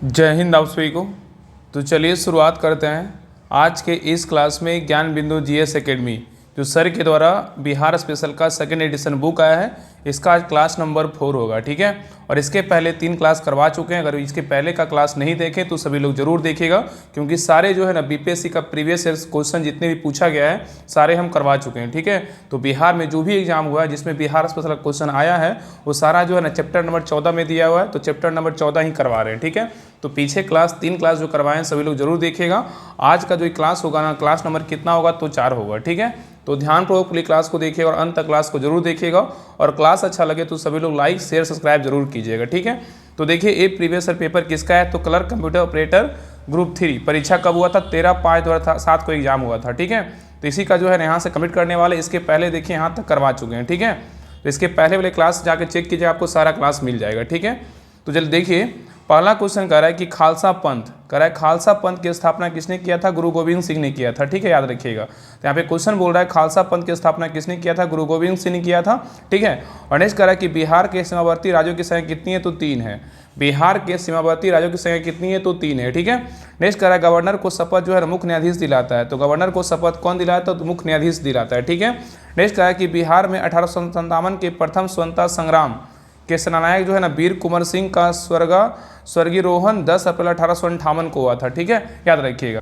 जय हिंद आप सभी को। तो चलिए शुरुआत करते हैं आज के इस क्लास में ज्ञान बिंदु जीएस एकेडमी जो सर के द्वारा बिहार स्पेशल का सेकेंड एडिशन बुक आया है। इसका आज क्लास नंबर 4 होगा, ठीक है। और इसके पहले 3 क्लास करवा चुके हैं। अगर इसके पहले का क्लास नहीं देखें तो सभी लोग जरूर देखिएगा, क्योंकि सारे जो है ना बीपीएससी का प्रीवियस ईयर क्वेश्चन जितने भी पूछा गया है सारे हम करवा चुके हैं, ठीक है। तो बिहार में जो भी एग्जाम हुआ है जिसमें बिहार स्पेशल क्वेश्चन आया है वो सारा जो है ना चैप्टर नंबर 14 में दिया हुआ है, तो चैप्टर नंबर 14 ही करवा रहे हैं, ठीक है। तो पीछे 3 क्लास जो करवाए हैं सभी लोग जरूर देखिएगा। आज का जो क्लास होगा ना, क्लास नंबर कितना होगा तो 4 होगा, ठीक है। तो ध्यानपूर्वक पूरी क्लास को देखिएगा और अंत तक क्लास को जरूर देखिएगा। और क्लास अच्छा लगे तो सभी लोग लाइक शेयर सब्सक्राइब जरूर कीजिएगा, ठीक है। तो देखिए ये प्रीवियस ईयर पेपर किसका है, तो क्लर्क कंप्यूटर ऑपरेटर ग्रुप 3 परीक्षा कब हुआ था, 13/5/2007 को एग्जाम हुआ था, ठीक है। तो इसी का जो है यहाँ से कमिट करने वाले, इसके पहले देखिए यहाँ तक करवा चुके हैं, ठीक है। तो इसके पहले वाले क्लास जाके चेक कीजिए, आपको सारा क्लास मिल जाएगा, ठीक है। तो चलिए देखिए पहला क्वेश्चन कह रहा है कि खालसा पंथ कह रहा है, खालसा पंथ की स्थापना किसने किया था, गुरु गोविंद सिंह ने किया था, ठीक है, याद रखिएगा। तो यहाँ पे क्वेश्चन बोल रहा है खालसा पंथ की स्थापना किसने किया था, गुरु गोविंद सिंह ने किया था, ठीक है। और नेक्स्ट कह रहा है कि बिहार के सीमावर्ती राज्यों की संख्या कितनी है, तो 3 है। बिहार के सीमावर्ती राज्यों की संख्या कितनी है, तो 3 है, ठीक है। नेक्स्ट कह रहा है गवर्नर को शपथ जो है मुख्य न्यायाधीश दिलाता है, तो गवर्नर को शपथ कौन दिलाता है, तो मुख्य न्यायाधीश दिलाता है, ठीक है। नेक्स्ट कह रहा है कि बिहार में 1857 के प्रथम स्वतंत्रता संग्राम के सेनानायक जो है ना वीर कुंवर सिंह का स्वर्गीरोहण 10 अप्रैल 1858 को हुआ था, ठीक है, याद रखिएगा।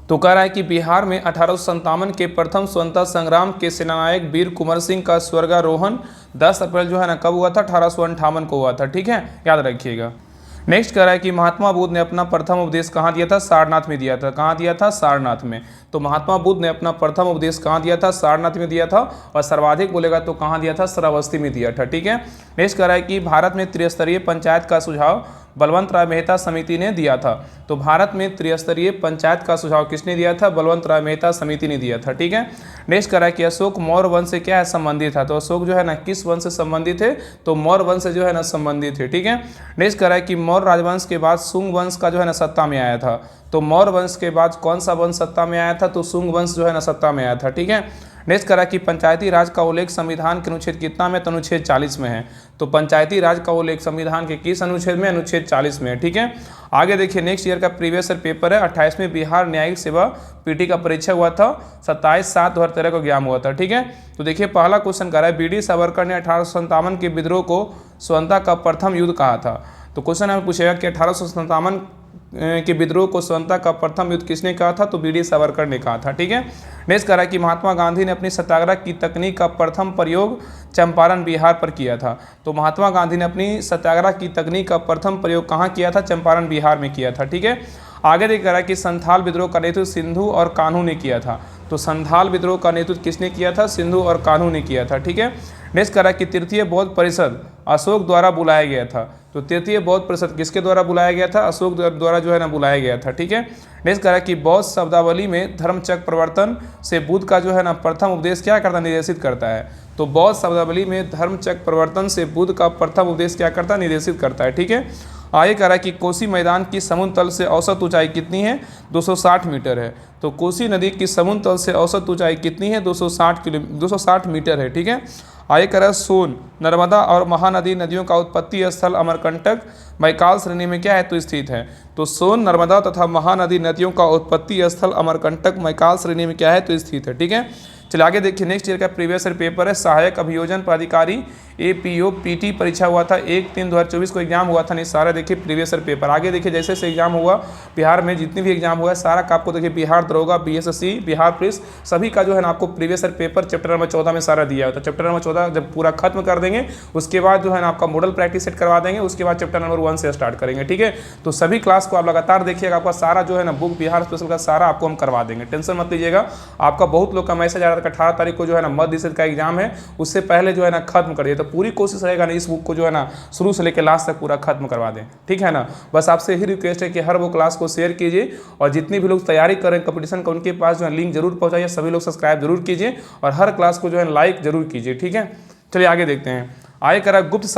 तो कह रहा है कि बिहार में 1857 के प्रथम स्वतंत्रता संग्राम के सेनानायक वीर कुंवर सिंह का स्वर्गारोहण 10 अप्रैल जो है ना कब हुआ था, 1858 को हुआ था, ठीक है, याद रखिएगा। नेक्स्ट कह रहा है कि महात्मा बुद्ध ने अपना प्रथम उपदेश कहाँ दिया था, सारनाथ में दिया था। कहाँ दिया था, सारनाथ में। तो महात्मा बुद्ध ने अपना प्रथम उपदेश कहाँ दिया था, सारनाथ में दिया था। और सर्वाधिक बोलेगा तो कहाँ दिया था, श्रावस्ती में दिया था, ठीक है। नेक्स्ट कह रहा है कि भारत में त्रिस्तरीय पंचायत का सुझाव बलवंत राय मेहता समिति ने दिया था। तो भारत में त्रिस्तरीय पंचायत का सुझाव किसने दिया था, बलवंत राय मेहता समिति ने दिया था, ठीक है। नेक्स्ट कह रहा है कि अशोक मौर्य वंश से क्या है, संबंधित था। तो अशोक जो है ना किस वंश से संबंधित है, तो मौर्य वंश से जो है ना संबंधित है, ठीक है। नेक्स्ट कह रहा है कि मौर्य राजवंश के बाद शुंग वंश का जो है ना सत्ता में आया था। तो मौर्य वंश के बाद कौन सा वंश सत्ता में आया था, तो शुंग वंश जो है ना सत्ता में आया था, ठीक है। नेक्स्ट करा कि पंचायती राज का उल्लेख संविधान के अनुच्छेद कितना में, तो अनुच्छेद 40 में है। तो पंचायती राज का उल्लेख संविधान के किस अनुच्छेद में, अनुच्छेद 40 में है, ठीक है। आगे देखिए नेक्स्ट ईयर का प्रीवियस ईयर पेपर है, 28वें बिहार न्यायिक सेवा पीटी का परीक्षा हुआ था, 27/7/2013 को एग्जाम हुआ था, ठीक है। तो देखिए पहला क्वेश्चन कह रहा है बीडी सावरकर ने 1857 के विद्रोह को स्वतंत्रता का प्रथम युद्ध कहा था। तो क्वेश्चन हमें पूछेगा कि 1857 के विद्रोह को स्वतंत्रता का प्रथम युद्ध किसने कहा था, तो बीडी सावरकर ने कहा था, ठीक है। नेक्स्ट कह रहा है कि महात्मा गांधी ने अपनी सत्याग्रह की तकनीक का प्रथम प्रयोग चंपारण बिहार पर किया था। तो महात्मा गांधी ने अपनी सत्याग्रह की तकनीक का प्रथम प्रयोग कहाँ किया था, चंपारण बिहार में किया था, ठीक है। आगे देख रहा है कि संथाल विद्रोह का नेतृत्व सिंधु और कान्हू ने किया था। तो संथाल विद्रोह का नेतृत्व किसने किया था, सिंधु और कान्हू ने किया था, ठीक है। नेक्स्ट कह रहा है कि तृतीय बौद्ध परिषद अशोक द्वारा बुलाया गया था। तो तृतीय बौद्ध परिषद किसके द्वारा बुलाया गया था, अशोक द्वारा जो है ना बुलाया गया था, ठीक है। नेक्स्ट कह रहा है कि बौद्ध शब्दावली में धर्मचक्र प्रवर्तन से बुद्ध का जो है ना प्रथम उपदेश क्या करता, निर्देशित करता है। तो बौद्ध शब्दावली में धर्मचक्र प्रवर्तन से बुद्ध का प्रथम उपदेश क्या करता है, निर्देशित करता है, ठीक है। आगे कह रहा है कि कोसी मैदान की समुद्र तल से औसत ऊंचाई कितनी है, 260 मीटर है। तो कोसी नदी की समुद्र तल से औसत ऊंचाई कितनी है, 260 मीटर है, ठीक है। आगे कह रहा है सोन नर्मदा और महानदी नदियों का उत्पत्ति स्थल अमरकंटक मैकाल श्रेणी में क्या है, तो स्थित है। तो सोन नर्मदा तथा महानदी नदियों का उत्पत्ति स्थल अमरकंटक मैकाल श्रेणी में क्या है, तो स्थित है, ठीक है। चलिए आगे देखिए नेक्स्ट ईयर का प्रीवियस ईयर पेपर है, सहायक अभियोजन पदाधिकारी APO PT परीक्षा हुआ था 1/3/2024 को एग्जाम हुआ था। नहीं सारा देखिए प्रीवियस ईयर पेपर। आगे देखिए जैसे जैसे एग्जाम हुआ बिहार में जितने भी एग्जाम हुआ है सारा का आपको देखिए बिहार दरोगा BSSC बिहार पुलिस सभी का जो है ना आपको previous year paper chapter number 14 में सारा दिया होता है। चैप्टर नंबर 14 जब पूरा खत्म कर देंगे उसके बाद जो है ना आपका मॉडल प्रैक्टिस सेट करवा देंगे, उसके बाद चैप्टर नंबर 1 से स्टार्ट करेंगे, ठीक है। तो सभी क्लास को आप लगातार देखिएगा, आपका सारा जो है ना बुक बिहार स्पेशल का सारा आपको हम करवा देंगे, टेंशन मत लीजिएगा। आपका बहुत लोग का मैसेज आ रहा था 18 तारीख को जो है ना मध्य निषेध का एग्जाम है, उससे पहले जो है ना खत्म करिए। तो पूरी कोशिश रहेगा ना इस बुक को जो है ना शुरू से लेकर लास्ट तक पूरा खत्म करवा दें, ठीक है ना। बस आपसे यही रिक्वेस्ट है कि हर वो क्लास को शेयर कीजिए और जितनी भी लोग तैयारी करें कंपटीशन का उनके पास जो है लिंक जरूर पहुंचाइए। सभी लोग सब्सक्राइब जरूर कीजिए और हर क्लास को जो है लाइक जरूर कीजिए, ठीक है। चलिए आगे देखते हैं। आगे करा गुप्त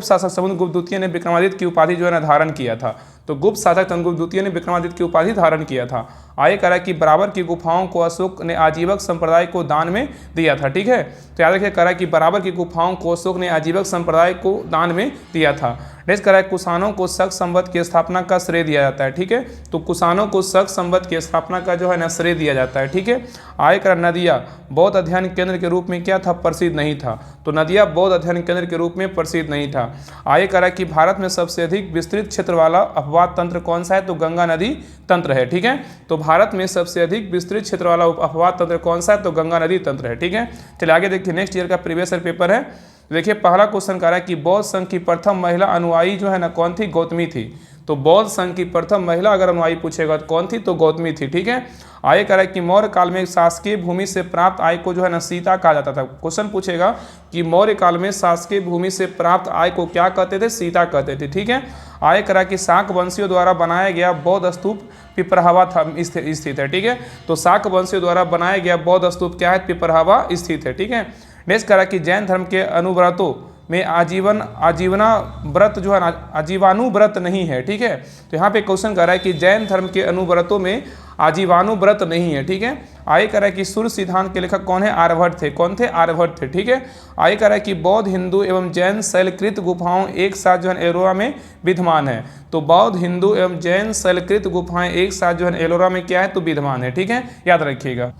शासक समुद्रगुप्त द्वितीय ने विक्रमादित्य की उपाधि जो है ना धारण किया था। तो गुप्त शासक चंद्रगुप्त द्वितीय ने विक्रमादित्य की उपाधि धारण किया था। आगे कह रहा है कि बराबर की गुफाओं को अशोक ने आजीवक संप्रदाय को दान में दिया था। ठीक है, तो याद रखिए, कह रहा है कि बराबर की गुफाओं को अशोक ने आजीवक संप्रदाय को दान में दिया था। नेक्स्ट कह रहा है कुषाणों को शक संवत की स्थापना का श्रेय दिया जाता है। ठीक है, तो कुषाणों को शक संवत की स्थापना का जो है ना श्रेय दिया जाता है। ठीक है, आगे कह रहा नदिया बौद्ध अध्ययन केंद्र के रूप में क्या था, प्रसिद्ध नहीं था। तो नदिया बौद्ध अध्ययन केंद्र के रूप में प्रसिद्ध नहीं था। आगे कह रहा है कि भारत में सबसे अधिक विस्तृत क्षेत्र वाला अपवाद तंत्र कौन सा है, तो गंगा नदी तंत्र है। ठीक है, तो भारत में सबसे अधिक विस्तृत क्षेत्र वाला अपवाद तंत्र कौन सा है, तो गंगा नदी तंत्र है। ठीक है, चलिए आगे देखिए, नेक्स्ट ईयर का प्रीवियस ईयर पेपर है। देखिए पहला क्वेश्चन कह रहा है कि बौद्ध संघ की प्रथम महिला अनुयायी जो है ना कौन थी, गौतमी थी। तो बौद्ध संघ की प्रथम महिला अगर अनुयायी पूछेगा तो कौन थी, तो गौतमी थी। ठीक है, आगे कह रहा है कि मौर्य काल में शासकीय भूमि से प्राप्त आय को जो है ना सीता कहा जाता था। क्वेश्चन पूछेगा कि मौर्य काल में शासकीय भूमि से प्राप्त आय को क्या कहते थे, सीता कहते थे। ठीक है, आगे कह रहा है कि शाक वंशियों द्वारा बनाया गया बौद्ध स्तूप पिपरहवा था स्थित है। ठीक है, तो शाक वंशियों द्वारा बनाया गया बौद्ध स्तूप क्या है, पिपरहवा स्थित है। ठीक है, नेक्स्ट कह रहा है कि जैन धर्म के अनुव्रतों में आजीवना व्रत जो है ना आजीवानु व्रत नहीं है। ठीक है, तो यहाँ पे क्वेश्चन कर रहा है कि जैन धर्म के अनुव्रतों में आजीवानु व्रत नहीं है। ठीक है, आगे कह रहा है कि सूर्य सिद्धांत के लेखक कौन है, आर्यभट्ट थे। कौन थे, आर्यभट्ट थे। ठीक है, आगे कह रहा है कि बौद्ध हिंदू एवं जैन शैलकृत गुफाओं एक साथ जो है एलोरा में विद्यमान है। तो बौद्ध हिंदू एवं जैन शैलकृत गुफाएं एक साथ जो है एलोरा में क्या है, तो विद्यमान है। ठीक है, याद रखिएगा।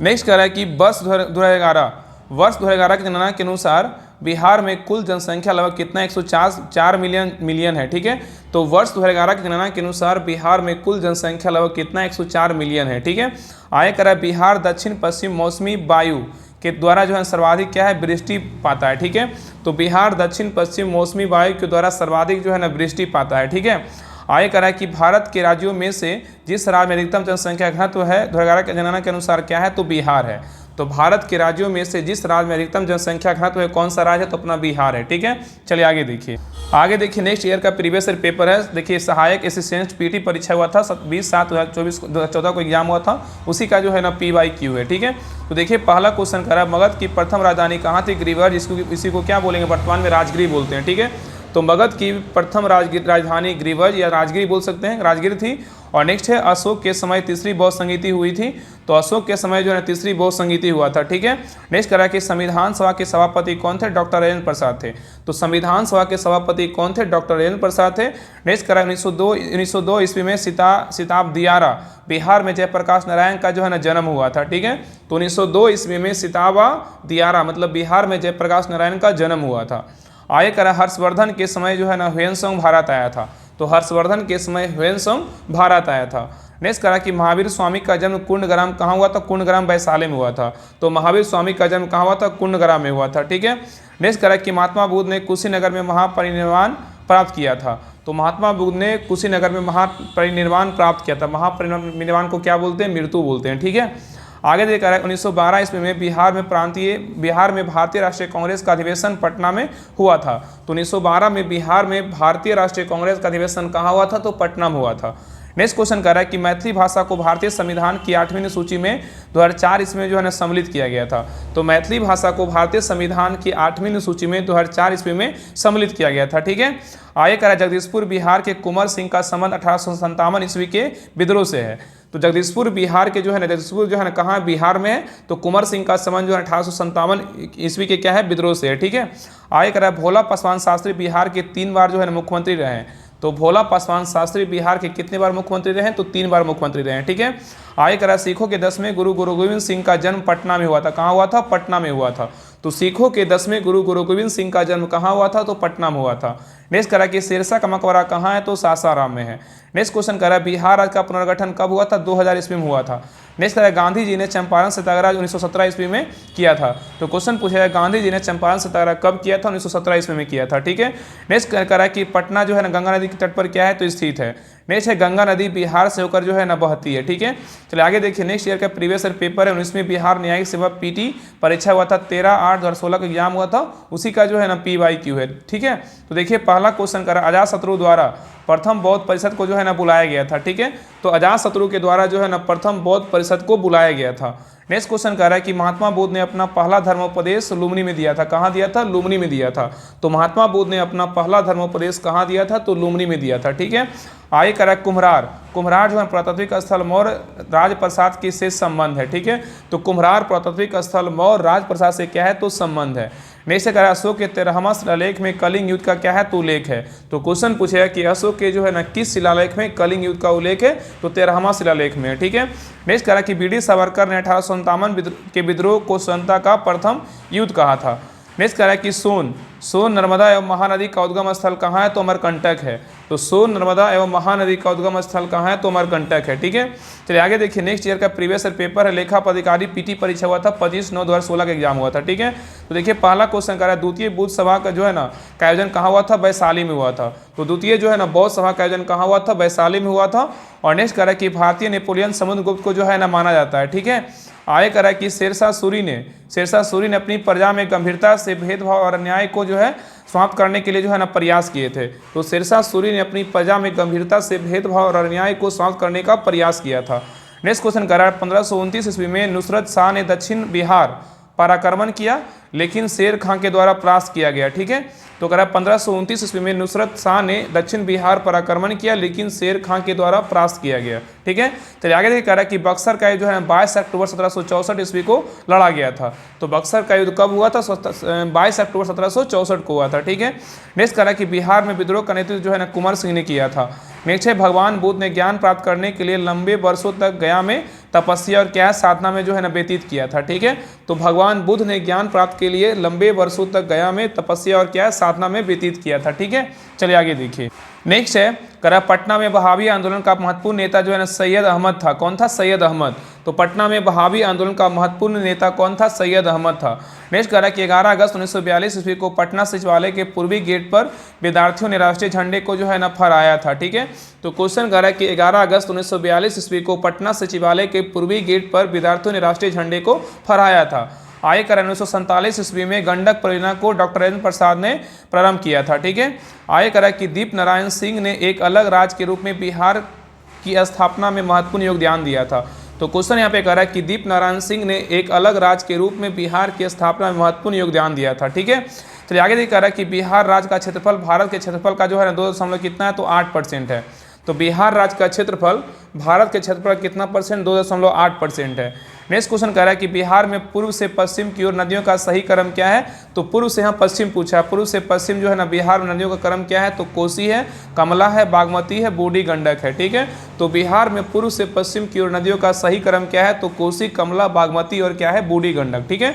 नेक्स्ट कह रहा है कि वर्ष 2011 की गणना के अनुसार बिहार में कुल जनसंख्या लगभग कितना, 104 मिलियन है। ठीक है, तो वर्ष 2011 की गणना के अनुसार बिहार में कुल जनसंख्या लगभग कितना, 104 मिलियन है। ठीक है, आगे कह रहा है बिहार दक्षिण पश्चिम मौसमी वायु के द्वारा जो है सर्वाधिक क्या है, वृष्टि पाता है। ठीक है, तो बिहार दक्षिण पश्चिम मौसमी वायु के द्वारा सर्वाधिक जो है ना वृष्टि पाता है। ठीक है, आगे कह रहा है कि भारत के राज्यों में से जिस राज्य में अधिकतम जनसंख्या घनत्व है 2011 की गणना के अनुसार क्या है, तो बिहार है। तो भारत के राज्यों में से जिस राज्य में अधिकतम जनसंख्या घनत्व है कौन सा राज्य है, तो अपना बिहार है। ठीक है, चलिए आगे देखिए नेक्स्ट ईयर का प्रीवियस ईयर पेपर है। देखिए सहायक असिस्टेंट पीटी परीक्षा हुआ था 20/7/2014 को एग्जाम हुआ था, उसी का जो है ना PYQ है। ठीक है, तो देखिए पहला क्वेश्चन कर रहा है मगध की प्रथम राजधानी कहाँ थी, ग्रीवर, इसी को क्या बोलेंगे, वर्तमान में राजगिरी बोलते हैं। ठीक है, तो मगध की प्रथम राजधानी ग्रीवर या राजगिरी बोल सकते हैं, राजगिरी थी। और नेक्स्ट है अशोक के समय तीसरी बौद्ध संगीति हुई थी। तो अशोक के समय जो है तीसरी बौद्ध संगीति हुआ था। ठीक है, नेक्स्ट करा कि संविधान सभा के सभापति कौन थे, डॉक्टर राजेंद्र प्रसाद थे। तो संविधान सभा के सभापति कौन थे, डॉक्टर राजेंद्र प्रसाद थे। नेक्स्ट करा 1902 ईस्वी में सिताब दियारा बिहार में जयप्रकाश नारायण का जो है ना जन्म हुआ था। ठीक है, तो 1902 ईस्वी में सिताबा दियारा मतलब बिहार में जयप्रकाश नारायण का जन्म हुआ था। आगे करा हर्षवर्धन के समय जो है ना ह्वेनसांग भारत आया था। तो हर्षवर्धन के समय ह्वेनसांग भारत आया था। नेक्स्ट करा कि महावीर स्वामी का जन्म कुंडग्राम कहाँ हुआ था, कुंडग्राम वैशाली में हुआ था। तो महावीर स्वामी का जन्म कहाँ हुआ था, कुंडग्राम में हुआ था। ठीक है, नेक्स्ट करा कि महात्मा बुद्ध ने कुशीनगर में महापरिनिर्वाण प्राप्त किया था। तो महात्मा बुद्ध ने कुशीनगर में महापरिनिर्वाण प्राप्त किया था। महापरिनिर्वाण को क्या बोलते हैं, मृत्यु बोलते हैं। ठीक है, आगे देखा है 1912 ईस्वी में बिहार में भारतीय राष्ट्रीय कांग्रेस का अधिवेशन पटना में हुआ था। तो 1912 में बिहार में भारतीय राष्ट्रीय कांग्रेस का अधिवेशन कहाँ हुआ था, तो पटना में हुआ था। नेक्स्ट क्वेश्चन कर रहा है कि मैथिली भाषा को भारतीय संविधान की 8वीं सूची में 2004 ईस्वी में जो है ना सम्मिलित किया गया था। तो मैथिली भाषा को भारतीय संविधान की 8वीं सूची में 2004 ईस्वी में सम्मिलित किया गया था। ठीक है, आगे कह रहा है जगदीशपुर बिहार के कुंवर सिंह का संबंध 1857 ईस्वी के विद्रोह से है। तो जगदीशपुर बिहार के जो है ना जगदीशपुर जो है ना कहाँ बिहार में है, तो कुंवर सिंह का संबंध जो है 1857 ईस्वी के क्या है, विद्रोह से है। ठीक है, आगे कह रहा है भोला पासवान शास्त्री बिहार के 3 बार जो है ना मुख्यमंत्री रहे हैं। तो भोला पासवान शास्त्री बिहार के कितने बार मुख्यमंत्री रहे हैं, तो 3 बार मुख्यमंत्री रहे हैं। ठीक है, आगे कह रहा है सिखों के 10वें गुरु गोविंद सिंह का जन्म पटना में हुआ था। कहाँ हुआ था, पटना में हुआ था। तो सिखों के 10वें गुरु गोविंद सिंह का जन्म कहाँ हुआ था, तो पटना में हुआ था। नेक्स्ट करा कि शेरशाह का मकबरा कहाँ है, तो सासाराम में है। नेक्स्ट क्वेश्चन करा बिहार राज्य का पुनर्गठन कब हुआ था, 2000 ईस्वी में हुआ था। नेक्स्ट करा गांधी जी ने चंपारण सत्याग्रह 1917 ईस्वी में किया था। तो क्वेश्चन पूछा है गांधी जी ने चंपारण सत्याग्रह कब किया था, 1917 ईस्वी में किया था। ठीक है, नेक्स्ट करा कि पटना जो है ना गंगा नदी के तट पर क्या है, तो स्थित है। नेक्स्ट है गंगा नदी बिहार से होकर जो है ना बहती है। ठीक है, चलिए आगे देखिए नेक्स्ट ईयर का प्रीवियस ईयर पेपर है 19वीं बिहार न्यायिक सेवा PT परीक्षा हुआ था 13/8/2016 को एग्जाम हुआ था, उसी का जो है ना PYQ है। ठीक है, तो देखिए पहला क्वेश्चन करा अजातशत्रु द्वारा प्रथम बौद्ध परिषद को जो है ना बुलाया गया था। ठीक है, तो अजातशत्रु के द्वारा जो है ना प्रथम बौद्ध परिषद को बुलाया गया था। नेक्स्ट क्वेश्चन कह रहा है कि महात्मा बुद्ध ने अपना पहला धर्मोपदेश लुम्बिनी में दिया था। कहाँ दिया था? लुम्बिनी में दिया था। तो महात्मा बुद्ध ने अपना पहला धर्मोपदेश कहाँ दिया था? तो लुम्बिनी में दिया था। ठीक है। आगे कह रहा है कुम्हरार। कुम्हरार जो है पुरातात्विक स्थल मौर्य राजप्रसाद के से संबंध है। ठीक है। तो कुम्हरार पुरातात्विक स्थल मौर्य राजप्रसाद से क्या है? तो संबंध है। नेक्स्ट कह रहा है अशोक के 13वां शिलालेख में कलिंग युद्ध का क्या है? तो उल्लेख है। तो क्वेश्चन पूछेगा कि अशोक के जो है ना किस शिलालेख में कलिंग युद्ध का उल्लेख है? तो 13वां शिलालेख में है। ठीक है। नेक्स्ट कह रहा है कि बी.डी. सावरकर ने 1857 के विद्रोह को स्वतंत्रता का प्रथम युद्ध कहा था। नेक्स्ट कह रहा है कि सोन नर्मदा एवं महानदी का उद्गम स्थल कहाँ है? तो अमरकंटक है। तो सोन नर्मदा एवं महानदी का उद्गम स्थल कहाँ है? तो अमरकंटक है। ठीक है। चलिए आगे देखिए, नेक्स्ट ईयर का प्रीवियस ईयर पेपर है, लेखा पदाधिकारी पीटी परीक्षा हुआ था, 25/9/2016 का एग्जाम हुआ था। ठीक है। तो देखिए पहला क्वेश्चन कह रहा है द्वितीय बुद्ध सभा का जो है ना का आयोजन कहाँ हुआ था? वैशाली में हुआ था। तो द्वितीय जो है ना बौद्ध सभा का आयोजन कहाँ हुआ था? वैशाली में हुआ था। और नेक्स्ट कह रहा है कि भारतीय नेपोलियन समुद्रगुप्त को जो है ना माना जाता है। ठीक है। आगे कह रहा है कि शेरशाह सूरी ने अपनी प्रजा में गंभीरता से भेदभाव और अन्याय को जो है समाप्त करने के लिए जो है ना प्रयास किए थे। तो शेरशाह सूरी ने अपनी प्रजा में गंभीरता से भेदभाव और अन्याय को समाप्त करने का प्रयास किया था। नेक्स्ट क्वेश्चन कह रहा है 1529 ईस्वी में नुसरत शाह ने दक्षिण बिहार पर आक्रमण किया, लेकिन शेर खां के द्वारा परास्त किया गया। ठीक है। तो कह रहा है 1529 ईस्वी में नुसरत शाह ने दक्षिण बिहार पर आक्रमण किया, लेकिन शेर खां के द्वारा परास्त किया गया। ठीक है। चलिए आगे देखिए, कह रहा है कि बक्सर का जो है 22 अक्टूबर 1764 ईस्वी को लड़ा गया था। तो बक्सर का युद्ध कब हुआ था? 22 अक्टूबर 1764 को हुआ था। ठीक है। नेक्स्ट कह रहा है कि बिहार में विद्रोह का नेतृत्व जो है ना कुंवर सिंह ने किया था। नेक्स्ट है भगवान बुद्ध ने ज्ञान प्राप्त करने के लिए लंबे वर्षों तक गया में तपस्या और क्या साधना में जो है ना व्यतीत किया था। ठीक है। तो भगवान बुद्ध ने ज्ञान प्राप्त के लिए लंबे वर्षों तक गया में तपस्या और क्या साधना में व्यतीत किया था। ठीक है। चलिए आगे देखिए, नेक्स्ट है कह रहा पटना में वहाबी आंदोलन का महत्वपूर्ण नेता जो है ना सैयद अहमद था। कौन था? सैयद अहमद। तो पटना में वहाबी आंदोलन का महत्वपूर्ण नेता कौन था? सैयद अहमद था। नेक्स्ट कह रहा है कि 11 अगस्त 1942 ईस्वी को पटना सचिवालय के पूर्वी गेट पर विद्यार्थियों ने राष्ट्रीय झंडे को जो है ना फहराया था। ठीक है। तो क्वेश्चन कह रहा है कि 11 अगस्त 1942 ईस्वी को पटना सचिवालय के पूर्वी गेट पर विद्यार्थियों ने राष्ट्रीय झंडे को फहराया था। आगे कह रहा है 1947 ईस्वी में गंडक परियोजना को डॉक्टर राजेंद्र प्रसाद ने प्रारंभ किया था। ठीक है। आगे कह रहा है कि दीप नारायण सिंह ने एक अलग राज्य के रूप में बिहार की स्थापना में महत्वपूर्ण योगदान दिया था। तो क्वेश्चन यहाँ पे कह रहा है कि दीप नारायण सिंह ने एक अलग राज्य के रूप में बिहार की स्थापना में महत्वपूर्ण योगदान दिया था। ठीक है। चलिए आगे कह रहा है कि बिहार राज्य का क्षेत्रफल भारत के क्षेत्रफल का जो है ना 2 कितना है? तो 8% है। तो बिहार राज्य का क्षेत्रफल भारत के क्षेत्रफल कितना परसेंट? 2.8% है। नेक्स्ट क्वेश्चन कह रहा है कि बिहार में पूर्व से पश्चिम की ओर नदियों का सही क्रम क्या है? तो पूर्व से यहाँ पश्चिम पूछा है। पूर्व से पश्चिम जो है ना बिहार में नदियों का क्रम क्या है? तो कोसी है, कमला है, बागमती है, बूढ़ी गंडक है। ठीक है। तो बिहार में पूर्व से पश्चिम की ओर नदियों का सही क्रम क्या है? तो कोसी, कमला, बागमती और क्या है? बूढ़ी गंडक। ठीक है।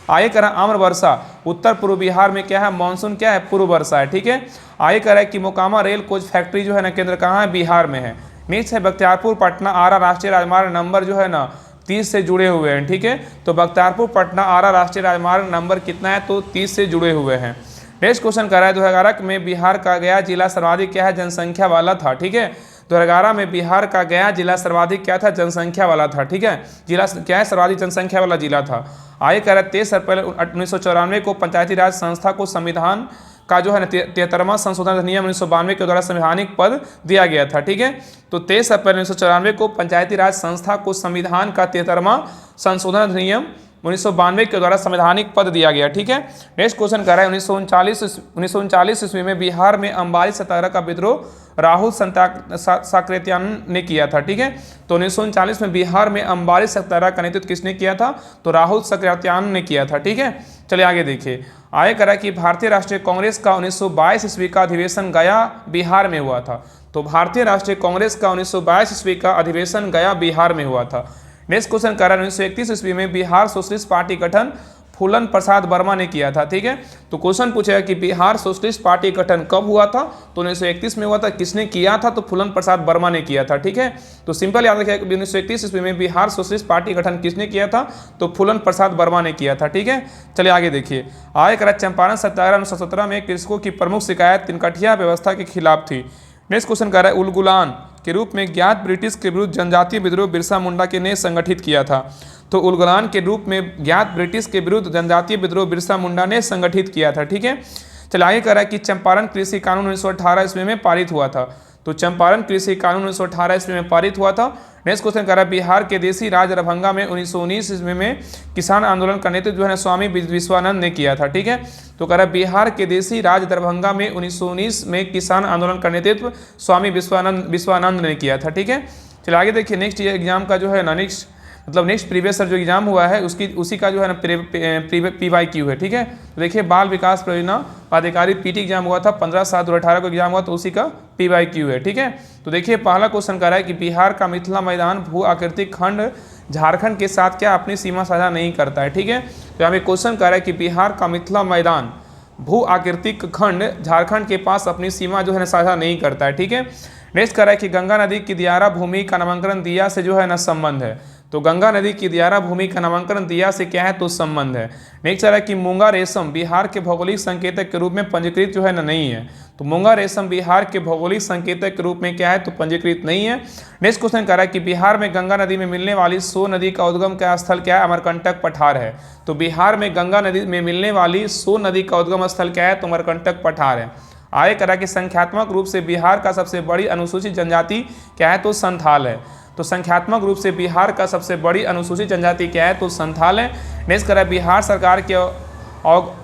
आगे कह रहा है आम्र वर्षा उत्तर पूर्व बिहार में क्या है? मानसून क्या है? पूर्व वर्षा है। ठीक है। आगे कह रहा है कि मोकामा रेल कोच फैक्ट्री जो है ना केंद्र कहाँ है? बिहार में है। नेक्स्ट है बख्तियारपुर पटना आरा राष्ट्रीय राजमार्ग नंबर जो है ना 30 से जुड़े हुए हैं। ठीक है। तो बख्तियारपुर पटना आरा राष्ट्रीय राजमार्ग नंबर कितना है? तो 30 से जुड़े हुए हैं। नेक्स्ट क्वेश्चन कह रहा है 2011 में बिहार का गया जिला सर्वाधिक क्या है? जनसंख्या वाला था। ठीक है। 2011 में बिहार का गया जिला सर्वाधिक क्या था? जनसंख्या वाला था। ठीक है। जिला क्या है? सर्वाधिक जनसंख्या वाला जिला था। आगे कह रहा है 23 अप्रैल 1994 को पंचायती राज संस्था को संविधान का जो है ना 73वां संशोधन अधिनियम 1992 के द्वारा संवैधानिक पद दिया गया था। ठीक है। तो 23 अप्रैल 1994 को पंचायती राज संस्था को संविधान का 73वां संशोधन अधिनियम 1992 के द्वारा संवैधानिक पद दिया गया। ठीक है। नेक्स्ट क्वेश्चन कह रहा है 1939 ईस्वी में बिहार में अम्बारी सत्याग्रह का विद्रोह राहुल साकृत्यायन ने किया था। ठीक है। तो 1939 में बिहार में अम्बारी सत्याग्रह का नेतृत्व किसने किया था? तो राहुल साकृत्यायन ने किया था। ठीक है। चलिए आगे देखिए, आगे कह रहा है कि भारतीय राष्ट्रीय कांग्रेस का 1922 ईस्वी का अधिवेशन गया बिहार में हुआ था। तो भारतीय राष्ट्रीय कांग्रेस का 1922 ईस्वी का अधिवेशन गया बिहार में हुआ था। नेक्स्ट क्वेश्चन कह रहा है 1931 ईस्वी में बिहार सोशलिस्ट पार्टी गठन फूलन प्रसाद वर्मा ने किया था। ठीक है। तो क्वेश्चन पूछेगा कि बिहार सोशलिस्ट पार्टी गठन कब हुआ था? तो 1931 में हुआ था। किसने किया था? तो फूलन प्रसाद वर्मा ने किया था। ठीक है। तो सिंपल याद रखिए 1931 ईस्वी में बिहार सोशलिस्ट पार्टी गठन किसने किया था? तो फूलन प्रसाद वर्मा ने किया था। ठीक है। चलिए आगे देखिए, आगे कह रहा है चंपारण सत्याग्रह 1917 में कृषकों की प्रमुख शिकायत तिनकठिया व्यवस्था के खिलाफ थी। नेक्स्ट क्वेश्चन कह रहा है उलगुलान के रूप में ज्ञात ब्रिटिश के विरुद्ध जनजातीय विद्रोह बिरसा मुंडा के ने संगठित किया था। तो उलगुलान के रूप में ज्ञात ब्रिटिश के विरुद्ध जनजातीय विद्रोह बिरसा मुंडा ने संगठित किया था। ठीक है। चलिए आगे कह रहा है कि चंपारण कृषि कानून 1918 ईस्वी में पारित हुआ था। तो चंपारण कृषि कानून 1918 ईस्वी में पारित हुआ था। नेक्स्ट क्वेश्चन कह रहा है बिहार के देसी राज दरभंगा में 1919 ईस्वी में किसान आंदोलन का नेतृत्व जो है स्वामी विश्वानंद ने किया था। ठीक है, तो कह रहा है बिहार के देसी राज दरभंगा में 1919 में किसान आंदोलन का नेतृत्व स्वामी विश्वानंद ने किया था। ठीक है, चलिए आगे देखिए। नेक्स्ट एग्जाम का जो है ना नेक्स्ट प्रीवियस जो एग्जाम हुआ है उसी का जो है ना PYQ है। ठीक है, तो देखिए बाल विकास परियोजना पदाधिकारी PT एग्जाम हुआ था 15/7/2018 को एग्जाम हुआ, तो उसी का PYQ है। ठीक है, तो देखिए पहला क्वेश्चन कह रहा है कि बिहार का मिथिला मैदान भू आकृतिक खंड झारखंड के साथ क्या अपनी सीमा साझा नहीं करता है। ठीक है, तो यहाँ पे क्वेश्चन कह रहा है कि बिहार का मिथिला मैदान भू आकृतिक खंड झारखंड के पास अपनी सीमा जो है ना साझा नहीं करता है। ठीक है, नेक्स्ट कह रहा है कि गंगा नदी की दियारा भूमि का नामांकन दिया से जो है ना संबंध है। तो गंगा नदी की दियारा भूमि का नामांकन दिया से क्या है, तो संबंध है। नेक्स्ट कह रहा है कि मूंगा रेशम बिहार के भौगोलिक संकेतक के रूप में पंजीकृत जो है ना नहीं है। तो मूंगा रेशम बिहार के भौगोलिक संकेतक के रूप में क्या है, तो पंजीकृत नहीं है। नेक्स्ट क्वेश्चन कह रहा है कि बिहार में गंगा नदी में मिलने वाली सो नदी का उद्गम का स्थल क्या है, अमरकंटक पठार है। तो बिहार में गंगा नदी में मिलने वाली सो नदी का उद्गम स्थल क्या है, तो अमरकंटक पठार है। आगे कह रहा है कि संख्यात्मक रूप से बिहार का सबसे बड़ी अनुसूचित जनजाति क्या है, तो संथाल है। तो संख्यात्मक रूप से बिहार का सबसे बड़ी अनुसूचित जनजाति क्या है, तो संथाल है। नेक्स्ट कह रहा है बिहार सरकार के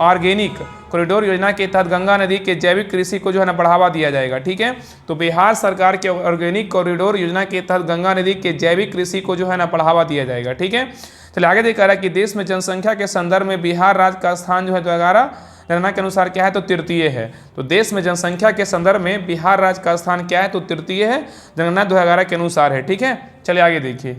ऑर्गेनिक कॉरिडोर योजना के तहत गंगा नदी के जैविक कृषि को जो है ना बढ़ावा दिया जाएगा। ठीक है, तो बिहार सरकार के ऑर्गेनिक कॉरिडोर योजना के तहत गंगा नदी के जैविक कृषि को जो है ना बढ़ावा दिया जाएगा। ठीक है, चलिए आगे देख रहा है कि देश में जनसंख्या के संदर्भ में बिहार राज्य का स्थान जो है 2011 जनगणना के अनुसार क्या है, तो तृतीय है। तो देश में जनसंख्या के संदर्भ में बिहार राज्य का स्थान क्या है, तो तृतीय है, जनगणना 2011 के अनुसार है। ठीक है, चलिए आगे देखिए।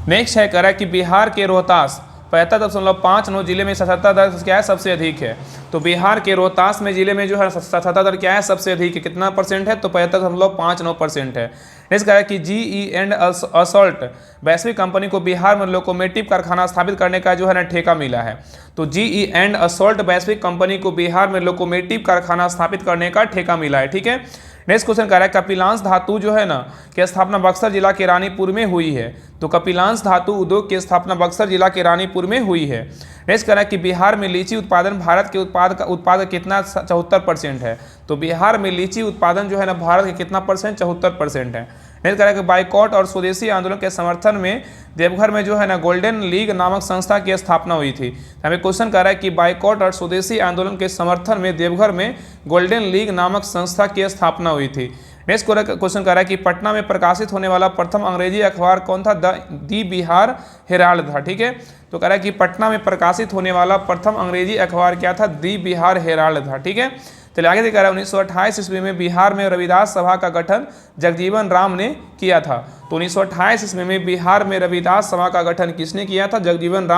नेक्स्ट है कह रहा है कि बिहार के रोहतास 75.59 जिले में साक्षरता दर क्या है, सबसे अधिक है। तो बिहार के रोहतास में जिले में जो है साक्षरता दर क्या है, सबसे अधिक है। कितना परसेंट है, तो 75.59% है। नेक्स्ट कह रहा है कि GE एंड असॉल्ट वैश्विक कंपनी को बिहार में लोकोमोटिव कारखाना स्थापित करने का जो है ना ठेका मिला है। तो GE एंड असॉल्ट वैश्विक कंपनी को बिहार में लोकोमोटिव कारखाना स्थापित करने का ठेका मिला है। ठीक है, नेक्स्ट क्वेश्चन कह रहा है कपिलांश धातु जो है ना की स्थापना बक्सर जिला के रानीपुर में हुई है। तो कपिलांश धातु उद्योग की स्थापना बक्सर जिला के रानीपुर में हुई है। नेक्स्ट कह रहा है कि बिहार में लीची उत्पादन भारत के उत्पाद कितना 74% है। तो बिहार में लीची उत्पादन जो है ना भारत के कितना परसेंट, 74% है। नेक्स्ट कह रहा है कि बाइकॉट और स्वदेशी आंदोलन के समर्थन में देवघर में जो है ना गोल्डन लीग नामक संस्था की स्थापना हुई थी। हमें क्वेश्चन कह रहा है कि बाइकॉट और स्वदेशी आंदोलन के समर्थन में देवघर में गोल्डन लीग नामक संस्था की स्थापना हुई थी। नेक्स्ट क्वेश्चन कह रहा है कि पटना में प्रकाशित होने वाला प्रथम अंग्रेजी अखबार कौन था, दी बिहार हेराल्ड था। ठीक है, तो कह रहा है कि पटना में प्रकाशित होने वाला प्रथम अंग्रेजी अखबार क्या था, दी बिहार हेराल्ड था। ठीक है, चलिए आगे देखा रहा है 1928 ईस्वी में बिहार में रविदास सभा का गठन जगजीवन राम ने किया था। तो 1928 ईस्वी में बिहार में रविदास सभा का गठन किसने किया था, जगजीवन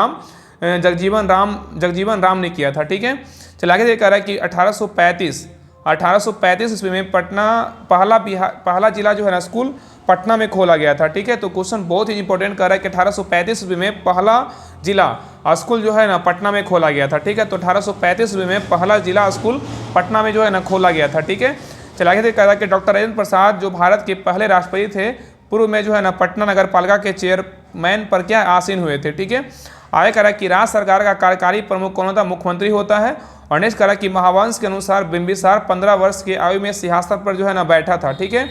राम ने किया था। ठीक है, चलिए आगे देखा रहा है कि 1835 ईस्वी में पटना पहला जिला जो है ना स्कूल पटना में खोला गया था। ठीक है, तो क्वेश्चन बहुत ही इंपॉर्टेंट कर रहा है कि 1835 ईस्वी में पहला जिला स्कूल जो है ना पटना में खोला गया था। ठीक है, तो 1835 ईस्वी में पहला जिला स्कूल पटना में जो है ना खोला गया था। ठीक है, चलिए आगे कह रहा है कि डॉक्टर राजेंद्र प्रसाद जो भारत के पहले राष्ट्रपति थे पूर्व में जो है ना पटना नगर पालिका के चेयरमैन पर क्या आसीन हुए थे। ठीक है, आगे कह रहा है कि राज्य सरकार का कार्यकारी प्रमुख कौन होता है, मुख्यमंत्री होता है। और नेक्स्ट कह रहा है कि महावंश के अनुसार बिंबिसार 15 वर्ष की आयु में सिंहासन पर जो है ना बैठा था। ठीक है,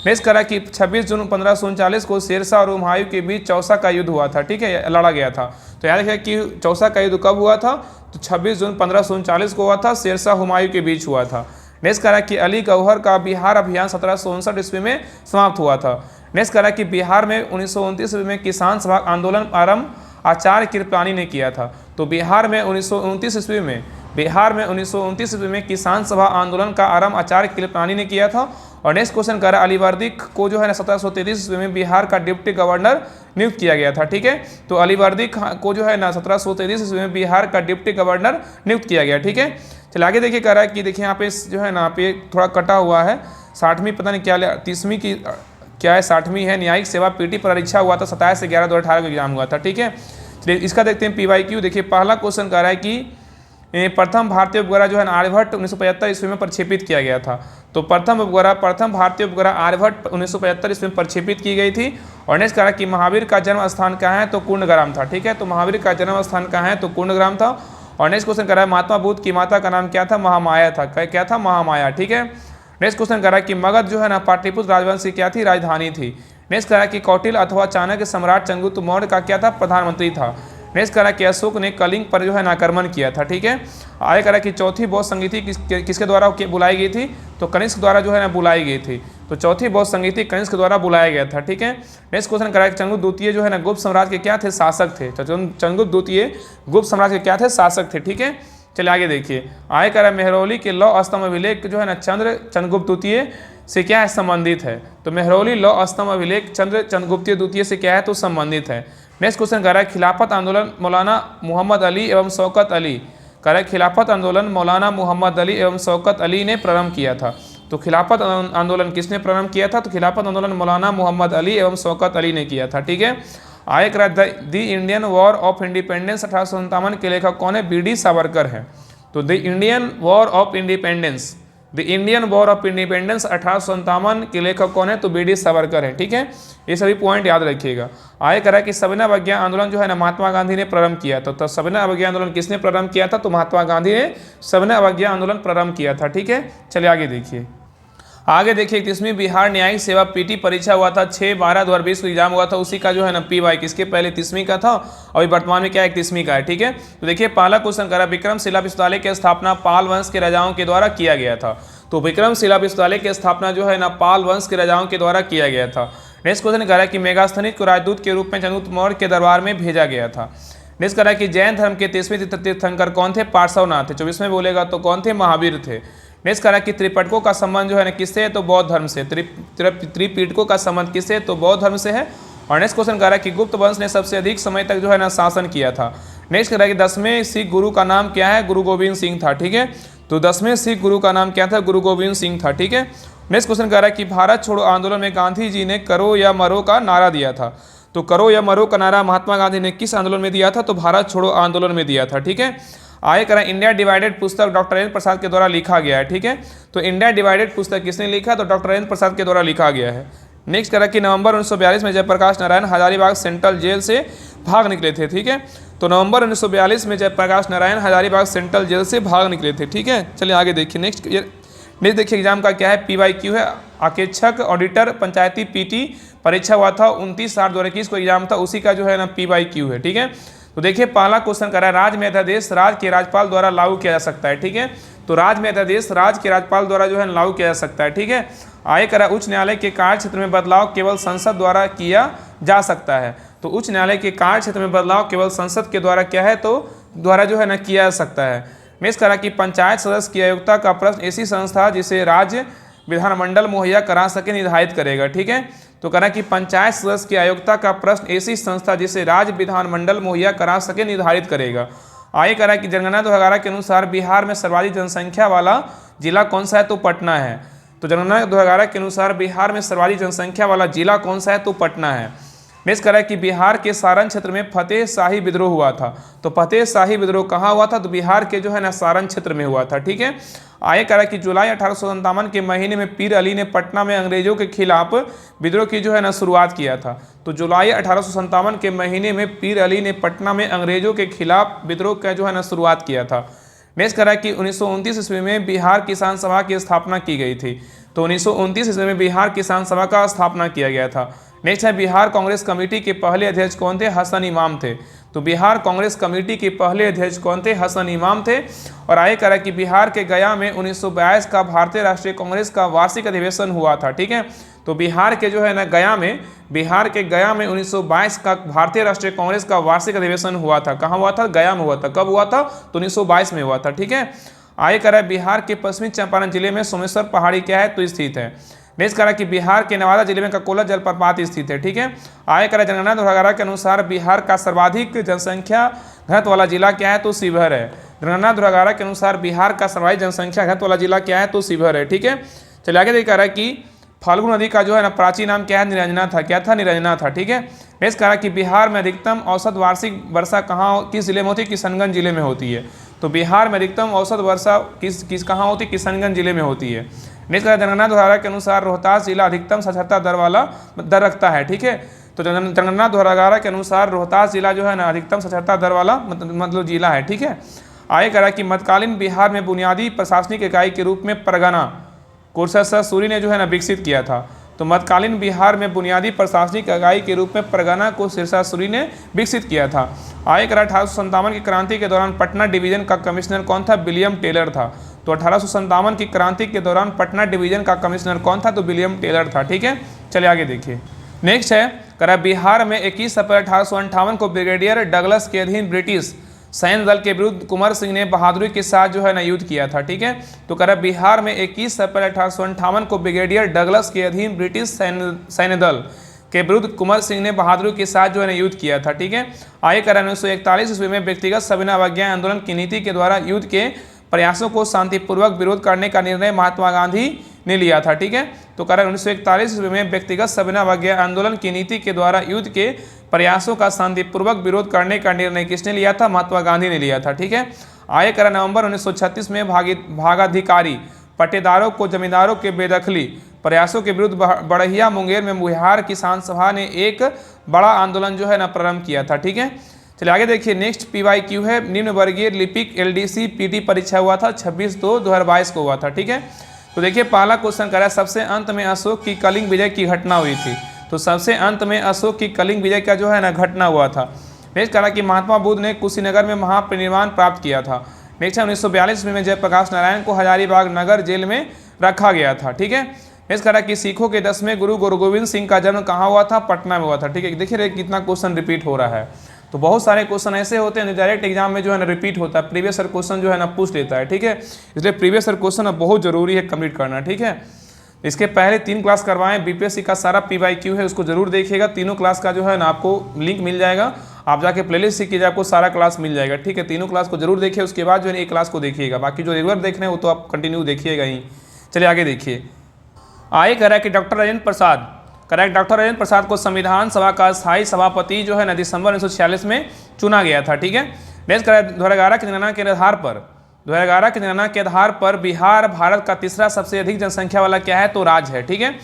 नेक्स्ट कह रहा है कि 26 जून 1539 को शेरशाह और हुमायूं के बीच चौसा का युद्ध हुआ था। ठीक है, लड़ा गया था। तो याद रखिए कि चौसा का युद्ध कब हुआ था, तो 26 जून 1539 को हुआ था, शेरशाह हुमायूं के बीच हुआ था। नेक्स्ट कह रहा है कि अली गौहर का बिहार अभियान 1759 ईस्वी में समाप्त हुआ था। नेक्स्ट कह रहा है कि बिहार में 1929 ईस्वी में किसान सभा आंदोलन आरंभ आचार्य कृपलानी ने किया था। तो बिहार में 1929 ईस्वी में किसान सभा आंदोलन का आरंभ आचार्य कृपलानी ने किया था। और नेक्स्ट क्वेश्चन कर अलीवर्दी को जो है ना 1733 ईस्वी में बिहार का डिप्टी गवर्नर नियुक्त किया गया था। ठीक है, तो अलीवर्दी को जो है ना 1733 ईस्वी में बिहार का डिप्टी गवर्नर नियुक्त किया गया। ठीक है, चलिए आगे देखिए कह रहा है कि देखिए यहाँ पे जो है ना यहाँ पे थोड़ा कटा हुआ है 60वीं पता नहीं क्या 30वीं की क्या है 60वीं है न्यायिक सेवा PT परीक्षा हुआ था 27 से 11/2018 को एग्जाम हुआ था। ठीक है, चलिए इसका देखते हैं PYQ। देखिए पहला क्वेश्चन कह रहा है कि प्रथम भारतीय उपग्रह जो है आर्यभट्ट 1975 ईस्वी में प्रक्षेपित किया गया था। तो प्रथम भारतीय उपग्रह आर्यभट्ट 1975 ईस्वी में प्रक्षेपित की गई थी। और नेक्स्ट कहा कि महावीर का जन्म स्थान कहाँ है, तो कुंडग्राम था। ठीक है, तो महावीर का जन्म स्थान कहाँ है, तो कुंडग्राम था। और नेक्स्ट क्वेश्चन कह रहा है महात्मा बुद्ध की माता का नाम क्या था, महामाया था। क्या था, महामाया। ठीक है, नेक्स्ट क्वेश्चन कह रहा है कि मगध जो है ना पाटलिपुत्र राजवंश की क्या थी, राजधानी थी। नेक्स्ट कह रहा है कि कौटिल्य अथवा चाणक्य सम्राट चंद्रगुप्त मौर्य का क्या था, प्रधानमंत्री था। नेक्स्ट कह रहा है कि अशोक ने कलिंग पर जो है आक्रमण किया था, ठीक है। आगे कह रहा है कि चौथी बौद्ध संगीति किसके द्वारा बुलाई गई थी, तो कनिष्क द्वारा जो है ना बुलाई गई थी। तो चौथी बौद्ध संगीति कनिष्क द्वारा बुलाया गया था, ठीक है। नेक्स्ट क्वेश्चन कह रहा है कि चंद्रगुप्त द्वितीय जो है ना गुप्त साम्राज्य के क्या थे, शासक थे। चंद्रगुप्त द्वितीय गुप्त साम्राज्य के क्या थे, शासक थे, ठीक है। चलिए आगे देखिए। आगे कह रहा है मेहरौली के लौह स्तंभ अभिलेख जो है ना चंद्रगुप्त द्वितीय से क्या है, संबंधित है। तो मेहरौली लौह स्तंभ अभिलेख चंद्रगुप्त द्वितीय से क्या है, तो संबंधित है। नेक्स्ट क्वेश्चन कह रहा है खिलाफत आंदोलन मौलाना मोहम्मद अली एवं शौकत अली, कह रहा है खिलाफत आंदोलन मौलाना मोहम्मद अली एवं शौकत अली ने प्रारंभ किया था। तो खिलाफत आंदोलन किसने प्रारंभ किया था, तो खिलाफत आंदोलन मौलाना मोहम्मद अली एवं शौकत अली ने किया था, ठीक है। आगे कह रहा है the Indian war of independence 1857 के लेखक कौन है, बी.डी. सावरकर है। तो the Indian war of independence 1857 के लेखक कौन है, तो बी.डी. सावरकर है, ठीक है। ये सभी पॉइंट याद रखिएगा। आगे कह रहा है कि सविनय अवज्ञा आंदोलन जो है ना महात्मा गांधी ने प्रारंभ किया था। तो सविनय अवज्ञा आंदोलन किसने प्रारंभ किया था, तो महात्मा गांधी ने सविनय अवज्ञा आंदोलन प्रारंभ किया था, ठीक है। चलिए आगे देखिए। आगे देखिए 31वीं बिहार न्यायिक सेवा पीटी परीक्षा हुआ था 6/12/2020 को एग्जाम हुआ था, उसी का जो है ना पी.वाई किसके पहले 30वीं का था और वर्तमान में क्या 31वीं का है, ठीक है। तो देखिए पहला क्वेश्चन करा विक्रमशिला विश्वविद्यालय की स्थापना पाल वंश के राजाओं के द्वारा किया गया था। तो विक्रमशिला विश्वविद्यालय की स्थापना जो है ना पाल वंश के राजाओं के द्वारा किया गया था। नेक्स्ट क्वेश्चन कह रहा है कि मेगास्थनीज को राजदूत के रूप में चंद्रगुप्त मौर्य के दरबार में भेजा गया था। नेक्स्ट कह रहा है कि जैन धर्म के 30वें तीर्थंकर कौन थे, पार्श्वनाथ थे। 24वें बोलेगा तो कौन थे, महावीर थे। नेक्स्ट कह रहा है कि त्रिपिटकों का संबंध जो है ना किससे है, तो बौद्ध धर्म से। त्रिपिटकों का संबंध किससे, तो बौद्ध धर्म से है। और नेक्स्ट क्वेश्चन कह रहा है कि गुप्त वंश ने सबसे अधिक समय तक जो है ना शासन किया था। नेक्स्ट कह रहा है कि 10वें सिख गुरु का नाम क्या है, गुरु गोविंद सिंह था, ठीक है। तो 10वें सिख गुरु का नाम क्या था, गुरु गोविंद सिंह था, ठीक है। नेक्स्ट क्वेश्चन कह रहा है कि भारत छोड़ो आंदोलन में गांधी जी ने करो या मरो का नारा दिया था। तो करो या मरो का नारा महात्मा गांधी ने किस आंदोलन में दिया था, तो भारत छोड़ो आंदोलन में दिया था, ठीक है। आगे कह रहा है इंडिया डिवाइडेड पुस्तक डॉक्टर राजेंद्र प्रसाद के द्वारा लिखा गया है, ठीक है। तो इंडिया डिवाइडेड पुस्तक किसने लिखा, तो डॉक्टर राजेंद्र प्रसाद के द्वारा लिखा गया है। नेक्स्ट कह रहा है कि नवंबर 1942 में जयप्रकाश नारायण हजारीबाग सेंट्रल जेल से भाग निकले थे, ठीक है। तो नवंबर 1942 में जयप्रकाश नारायण हजारीबाग सेंट्रल जेल से भाग निकले थे, ठीक है। चलिए आगे देखिए। नेक्स्ट देखिए एग्जाम का क्या है, पी.वाई.क्यू है। आकेक्षक ऑडिटर पंचायती पीटी परीक्षा हुआ था 29/8/2021 को एग्जाम था, उसी का जो है ना पी.वाई.क्यू है, ठीक है। तो देखिए पहला क्वेश्चन कर रहा है राज्य में अध्यादेश राज्य के राज्यपाल द्वारा लागू किया जा सकता है, ठीक है। तो राज्य में अध्यादेश राज्य के राज्यपाल द्वारा जो है लागू किया जा सकता है, ठीक है। आगे करा उच्च न्यायालय के कार्य क्षेत्र में बदलाव केवल संसद द्वारा किया जा सकता है। तो उच्च न्यायालय के कार्य क्षेत्र में बदलाव केवल संसद के द्वारा क्या है, तो द्वारा जो है ना किया जा सकता है। नेक्स्ट करा कि पंचायत सदस्य की आयुक्ता का प्रश्न ऐसी संस्था जिसे राज्य विधानमंडल मुहैया करा सके निर्धारित करेगा, ठीक है। तो कह रहा कि पंचायत सदस्य की आयुक्ता का प्रश्न ऐसी संस्था जिसे राज्य विधानमंडल मुहैया करा सके निर्धारित करेगा। आगे कह रहा कि जनगणना 2011 के अनुसार बिहार में सर्वाधिक जनसंख्या वाला जिला कौन सा है, तो पटना है। तो जनगणना 2011 के अनुसार बिहार में सर्वाधिक जनसंख्या वाला जिला कौन सा है, तो पटना है। नेक्स्ट कह रहा है कि बिहार के सारण क्षेत्र में फतेह शाही विद्रोह हुआ था। तो फतेह शाही विद्रोह कहाँ हुआ था, तो बिहार के जो है ना सारण क्षेत्र में हुआ था, ठीक है। आगे कह रहा है कि जुलाई 1857 के महीने में पीर अली ने पटना में अंग्रेजों के खिलाफ विद्रोह की जो है ना शुरुआत किया था। तो जुलाई 1857 के महीने में पीर अली ने पटना में अंग्रेजों के खिलाफ विद्रोह का जो है ना शुरुआत किया था। नेक्स्ट कह रहा है कि 1929 ईस्वी में बिहार किसान सभा की स्थापना की गई थी। तो 1929 ईस्वी में बिहार किसान सभा का स्थापना किया गया था। नेक्स्ट है बिहार कांग्रेस कमेटी के पहले अध्यक्ष कौन थे, हसन इमाम थे। तो बिहार कांग्रेस कमेटी के पहले अध्यक्ष कौन थे, हसन इमाम थे। और आगे कह रहा है कि बिहार के गया में 1922 का भारतीय राष्ट्रीय कांग्रेस का वार्षिक अधिवेशन हुआ था, ठीक है। तो बिहार के जो है ना गया में 1922 का भारतीय राष्ट्रीय कांग्रेस का वार्षिक अधिवेशन हुआ था। कहाँ हुआ था, गया में हुआ था। कब हुआ था, तो 1922 में हुआ था, ठीक है। आगे कह रहा है बिहार के पश्चिमी चंपारण जिले में सोमेश्वर पहाड़ी क्या है, तो स्थित है। नेक्स्ट कह रहा है कि बिहार के नवादा जिले में ककोला जलप्रपात स्थित है, ठीक है। आगे कह रहा है जनगणना 2011 के अनुसार बिहार का सर्वाधिक जनसंख्या घनत्व वाला जिला क्या है, तो शिवहर है। जनगणना 2011 के अनुसार बिहार का सर्वाधिक जनसंख्या घनत्व वाला जिला क्या है, तो शिवहर है, ठीक है। चलिए आगे कह रहा है कि फाल्गु नदी का जो है ना प्राचीन नाम क्या है, निरंजना था। क्या था, निरंजना था, ठीक है। नेक्स्ट कह रहा है कि बिहार में अधिकतम औसत वार्षिक वर्षा कहाँ किस जिले में होती है, किशनगंज जिले में होती है। तो बिहार में अधिकतम औसत वर्षा किस कहाँ होती है, किशनगंज जिले में होती है। नेक्स्ट जनगणना 2011 के अनुसार रोहतास जिला अधिकतम साक्षरता दर वाला दर रखता है, ठीक है। तो जनगणना 2011 के अनुसार रोहतास जिला जो है ना अधिकतम साक्षरता दर वाला मतलब जिला है, ठीक है। आगे कह रहा है कि मध्यकालीन बिहार में बुनियादी प्रशासनिक इकाई के रूप में परगना कुशेश्वर सूरी ने जो है ना विकसित किया था। तो मध्यकालीन बिहार में बुनियादी प्रशासनिक इकाई के रूप में परगना को कुशेश्वर सूरी ने विकसित किया था। आय कर 1857 की क्रांति के दौरान पटना डिवीजन का कमिश्नर कौन था? विलियम टेलर था। तो 1857 की क्रांति के दौरान पटना डिवीजन का कमिश्नर कौन था? तो विलियम टेलर था। ठीक है, चलिए आगे देखिए। नेक्स्ट है करा बिहार में 21 अप्रैल 1858 को ब्रिगेडियर डगलस के अधीन ब्रिटिश सैन्य दल के विरुद्ध कुंवर सिंह ने बहादुरी के साथ जो है ना युद्ध किया था। ठीक है, तो करा बिहार में 21 अप्रैल 1858 को ब्रिगेडियर डगलस के अधीन ब्रिटिश सैन्य दल के विरुद्ध कुंवर सिंह ने बहादुरी के साथ जो है ना युद्ध किया था। ठीक है, आगे करा 1941 ईस्वी में व्यक्तिगत सविनय अवज्ञा आंदोलन की नीति के द्वारा युद्ध के प्रयासों को शांतिपूर्वक विरोध करने का निर्णय महात्मा गांधी ने लिया था। ठीक है, तो कारण 1941 ईस्वी में व्यक्तिगत सविनय अवज्ञा आंदोलन की नीति के द्वारा युद्ध के प्रयासों का शांतिपूर्वक विरोध करने का निर्णय किसने लिया था? महात्मा गांधी ने लिया था। ठीक है, आगे करा नवंबर 1936 में भागाधिकारी पट्टेदारों को जमींदारों के बेदखली प्रयासों के विरुद्ध बड़हिया मुंगेर में बिहार किसान सभा ने एक बड़ा आंदोलन जो है ना प्रारंभ किया था। ठीक है, चलिए आगे देखिए। नेक्स्ट PYQ है निम्न वर्गीय लिपिक LDC PT परीक्षा हुआ था 26/2/2022 को हुआ था। ठीक है, तो देखिए पहला क्वेश्चन करा सबसे अंत में अशोक की कलिंग विजय की घटना हुई थी। तो सबसे अंत में अशोक की कलिंग विजय का जो है ना घटना हुआ था। नेक्स्ट करा कि महात्मा बुद्ध ने कुशीनगर में महापरिनिर्वाण प्राप्त किया था। नेक्स्ट है 1942 में जयप्रकाश नारायण को हजारीबाग नगर जेल में रखा गया था। ठीक है, नेक्स्ट करा कि सिखों के 10वें गुरु गोविंद सिंह का जन्म कहाँ हुआ था? पटना में हुआ था। ठीक है, देखिए कितना क्वेश्चन रिपीट हो रहा है। तो बहुत सारे क्वेश्चन ऐसे होते हैं जो डायरेक्ट एग्जाम में जो है ना रिपीट होता है, प्रीवियस ईयर क्वेश्चन जो है ना पूछ लेता है। ठीक है, इसलिए प्रीवियस ईयर क्वेश्चन अब बहुत जरूरी है कंप्लीट करना। ठीक है, इसके पहले 3 क्लास करवाएं, BPSC का सारा PYQ है उसको जरूर देखिएगा। तीनों क्लास का जो है ना आपको लिंक मिल जाएगा, आप जाके प्लेलिस्ट सीख कीजिए, आपको सारा क्लास मिल जाएगा। ठीक है, तीनों क्लास को जरूर देखिए, उसके बाद जो है एक क्लास को देखिएगा, बाकी जो रेगुलर देख रहे हैं वो तो आप कंटिन्यू देखिएगा ही। चलिए आगे देखिए। आगे कह रहा है कि doctor Rajendra Prasad correct doctor Rajendra Prasad को संविधान सभा का स्थायी सभापति जो है ना दिसंबर 1946 में चुना गया था। ठीक है, नेक्स्ट करें 2011 की जनगणना के आधार पर बिहार भारत का तीसरा सबसे अधिक जनसंख्या वाला क्या है? तो राज्य है। ठीक है,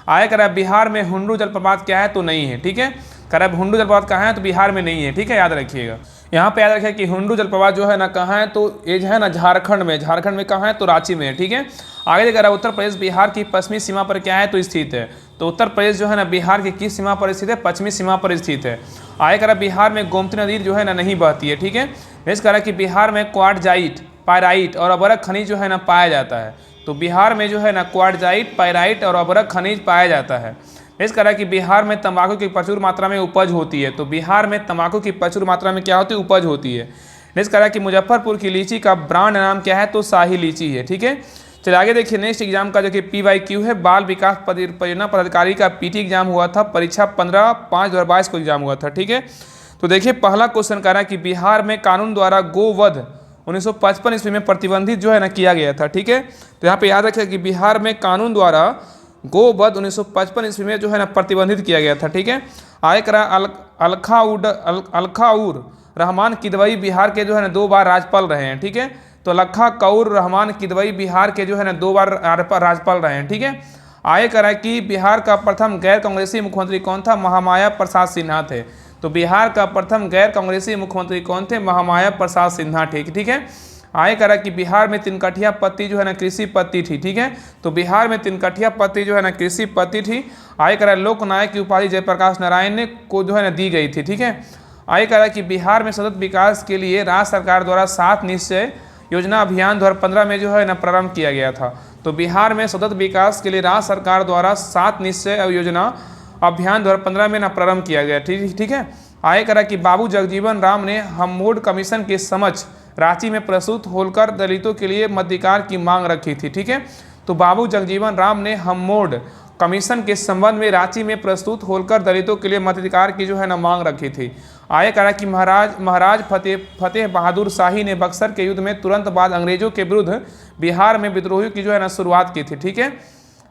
आगे करें बिहार में हुंडरू जलप्रपात क्या है? तो नहीं है। ठीक है, करें हुंडरू जलप्रपात कहाँ है? तो बिहार में नहीं है। ठीक है, याद रखिएगा, यहाँ पे याद रखिए कि हुंडरू जलप्रपात जो है ना कहाँ है? तो ये जो है ना झारखंड में कहाँ है? तो रांची में है। ठीक है, आगे देखा उत्तर प्रदेश बिहार की पश्चिमी सीमा पर क्या है? तो स्थित है। तो उत्तर प्रदेश जो है ना बिहार की किस सीमा पर स्थित है? पश्चिमी सीमा पर स्थित है। आगे करा बिहार में गोमती नदी जो है ना नहीं बहती है। ठीक है, नेक्स्ट करा कि बिहार में क्वार्टजाइट, पायराइट और अभ्रक खनिज जो है ना पाया जाता है। तो बिहार में जो है ना क्वार्टजाइट, पायराइट और अभ्रक खनिज पाया जाता है। नेक्स्ट करा कि बिहार में तंबाकू की प्रचुर मात्रा में उपज होती है। तो बिहार में तंबाकू की प्रचुर मात्रा में क्या होती है? उपज होती है। नेक्स्ट करा कि मुजफ्फरपुर की लीची का ब्रांड नाम क्या है? तो शाही लीची है। ठीक है, चलिए आगे देखिए। नेक्स्ट एग्जाम का जो कि PYQ है बाल विकास परियोजना पदाधिकारी का PT एग्जाम हुआ था, परीक्षा 15/5/2022 को एग्जाम हुआ था। ठीक है, तो देखिए पहला क्वेश्चन कह रहा है कि बिहार में कानून द्वारा गोवध 1955 ईस्वी में प्रतिबंधित जो है ना किया गया था। ठीक है, तो यहाँ पे याद रखिए कि बिहार में कानून द्वारा गोवध 1955 ईस्वी में जो है ना प्रतिबंधित किया गया था। ठीक है, आगे करा अलखाउर रहमान किदवई बिहार के जो है ना 2 बार राज्यपाल रहे हैं। ठीक है, तो अलखा कौर रहमान किदवई बिहार के जो है ना 2 बार राज्यपाल रहे हैं। ठीक है, आगे करा कि बिहार का प्रथम गैर कांग्रेसी मुख्यमंत्री कौन था? महामाया प्रसाद सिन्हा थे। तो बिहार का प्रथम गैर कांग्रेसी मुख्यमंत्री कौन थे? महामाया प्रसाद सिन्हा। ठीक है, आगे करा कि बिहार में तिनकठिया पत्ती जो है ना कृषि पत्ती थी। ठीक है, तो बिहार में तिनकठिया पत्ती जो है ना कृषि पत्ती थी। आगे करा लोकनायक की उपाधि जयप्रकाश नारायण ने को जो है ना दी गई थी। ठीक है, आगे करा कि बिहार में सतत विकास के लिए राज्य सरकार द्वारा 7 निश्चय योजना अभियान 2015 में जो है ना प्रारंभ किया गया था। तो बिहार में सतत विकास के लिए राज्य सरकार द्वारा 7 निश्चय योजना अभियान 2015 में ना प्रारंभ किया गया। ठीक है, आगे करा कि बाबू जगजीवन राम ने हममोड कमीशन के समक्ष रांची में प्रस्तुत होलकर दलितों के लिए मताधिकार की मांग रखी थी। ठीक है, तो बाबू जगजीवन राम ने हममोड कमीशन के संबंध में रांची में प्रस्तुत होलकर दलितों के लिए मताधिकार की जो है ना मांग रखी थी। आगे करा कि महाराज फतेह बहादुर शाही ने बक्सर के युद्ध में तुरंत बाद अंग्रेजों के विरुद्ध बिहार में विद्रोह की जो है ना शुरुआत की थी। ठीक है,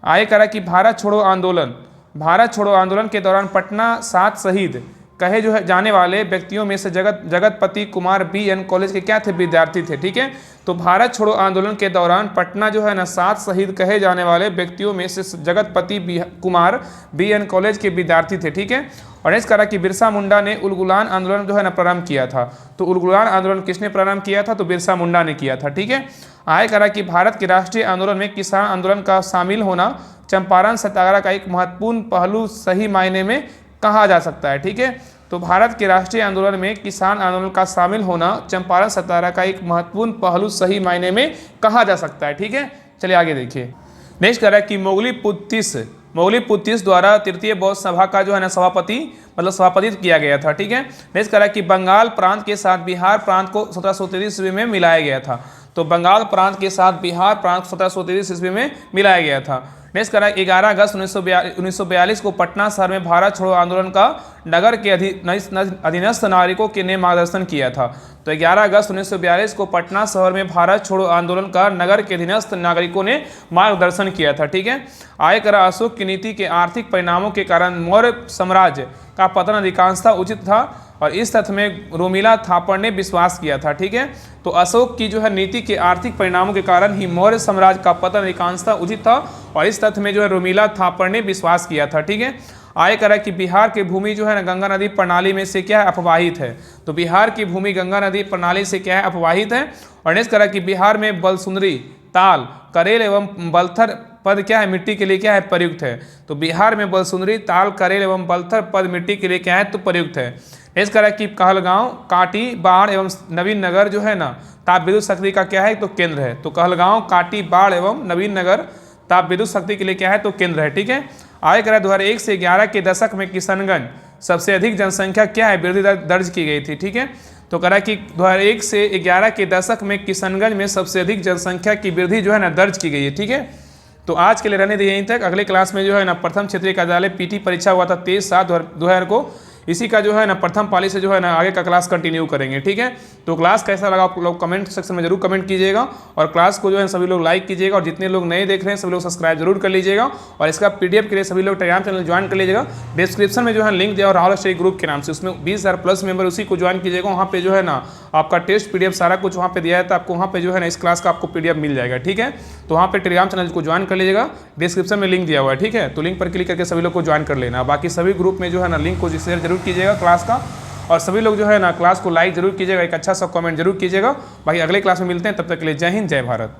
आगे करा कि भारत छोड़ो आंदोलन के दौरान पटना 7 शहीद कहे जो है जाने वाले व्यक्तियों में से जगतपति कुमार BN कॉलेज के क्या थे, विद्यार्थी थे। ठीक है, तो भारत छोड़ो आंदोलन के दौरान पटना जो है ना 7 शहीद कहे जाने वाले व्यक्तियों में से जगतपति कुमार BN कॉलेज के विद्यार्थी थे। ठीक है, और इस करा कि बिरसा मुंडा ने उलगुलान आंदोलन जो है ना प्रारंभ किया था। तो उलगुलान आंदोलन किसने प्रारंभ किया था, तो बिरसा मुंडा ने किया था। ठीक है, आय करा कि भारत के राष्ट्रीय आंदोलन में किसान आंदोलन का शामिल होना चंपारण सत्याग्रह का एक महत्वपूर्ण पहलू सही मायने में कहा जा सकता है। ठीक है, तो भारत के राष्ट्रीय आंदोलन में किसान आंदोलन का शामिल होना चंपारण सत्याग्रह का एक महत्वपूर्ण पहलू सही मायने में कहा जा सकता है। ठीक है, चलिए आगे देखिए। नेक्स्ट कह रहा है कि मोगली पुत्तिस द्वारा तृतीय बौद्ध सभा का जो है ना सभापतित्व किया गया था। ठीक है, नेक्स्ट कह रहा है कि बंगाल प्रांत के साथ बिहार प्रांत को 1733 ईस्वी में मिलाया गया था। तो बंगाल प्रांत के साथ बिहार प्रांत 1733 ईस्वी में मिलाया गया था। नेक्स्ट करा 11 अगस्त 1942 को पटना शहर में भारत छोड़ो आंदोलन का नगर के अधीनस्थ नागरिकों के ने मार्गदर्शन किया था। तो 11 अगस्त 1942 को पटना शहर में भारत छोड़ो आंदोलन का नगर के अधीनस्थ नागरिकों ने मार्गदर्शन किया था। ठीक है, आय करा अशोक की नीति के आर्थिक परिणामों के कारण मौर्य साम्राज्य का पतन अधिकांशतः उचित था और इस तथ्य में रोमिला थापर ने विश्वास किया था। ठीक है, तो अशोक की जो है नीति के आर्थिक परिणामों के कारण ही मौर्य साम्राज्य का पतन अधिकांशतः उचित था और इस तथ्य में जो है रोमिला थापर ने विश्वास किया था। ठीक है, आय करा कि बिहार की भूमि जो है ना गंगा नदी प्रणाली में से क्या है, अपवाहित है। तो बिहार की भूमि गंगा नदी प्रणाली से क्या है, अपवाहित है। और नेक्स्ट करा कि बिहार में बलसुंदरी, ताल, करेल एवं बलथर पद क्या है, मिट्टी के लिए क्या है, प्रयुक्त है। तो बिहार में बलसुंदरी, ताल, करेल एवं बलथर पद मिट्टी के लिए क्या है, तो प्रयुक्त है। इस करा कि कहलगांव, काटी, बाढ़ एवं नवीन नगर जो है ना ताप विद्युत शक्ति का क्या है, तो केंद्र है। तो कहलगांव, काटी, बाढ़ एवं नवीन नगर ताप विद्युत शक्ति के लिए क्या है, तो केंद्र है। ठीक है, आय करा 2001 से 11 के दशक में किशनगंज सबसे अधिक जनसंख्या क्या है, वृद्धि दर्ज की गई थी। ठीक है, तो करा कि 2001 से 11 के दशक में किशनगंज में सबसे अधिक जनसंख्या की वृद्धि जो है ना दर्ज की गई है। ठीक है, तो आज के लिए रहने दीजिए यहीं तक। अगले क्लास में जो है ना प्रथम क्षेत्रीय कार्यालय PT परीक्षा हुआ था 23/7/2000 को, इसी का जो है ना प्रथम पाली से जो है ना आगे का क्लास कंटिन्यू करेंगे। ठीक है, तो क्लास कैसा लगा आप लोग कमेंट सेक्शन में जरूर कमेंट कीजिएगा और क्लास को जो है सभी लोग लाइक कीजिएगा और जितने लोग नए देख रहे हैं सभी लोग सब्सक्राइब जरूर कर लीजिएगा और इसका PDF के लिए सभी लोग टेलीग्राम चैनल ज्वाइन कर लीजिएगा। डिस्क्रिप्शन में जो है लिंक दिया और राहुल स्टडी ग्रुप के नाम से, उसमें 20,000+ मेंबर उसी को ज्वाइन कीजिएगा। वहाँ पे जो है ना आपका टेस्ट PDF सारा कुछ वहाँ पे दिया है, तो आपको वहाँ पे जो है ना इस क्लास का आपको PDF मिल जाएगा। ठीक है, तो वहाँ पे टेलीग्राम चैनल को ज्वाइन कर लीजिएगा, डिस्क्रिप्शन में लिंक दिया हुआ है। ठीक है, तो लिंक पर क्लिक करके सभी लोग को ज्वाइन कर लेना। बाकी सभी ग्रुप में जो है ना लिंक को शेयर जरूर कीजिएगा क्लास का, और सभी लोग जो है ना क्लास को लाइक जरूर कीजिएगा, एक अच्छा सा कमेंट जरूर कीजिएगा। बाकी अगले क्लास में मिलते हैं, तब तक के लिए जय हिंद, जय भारत।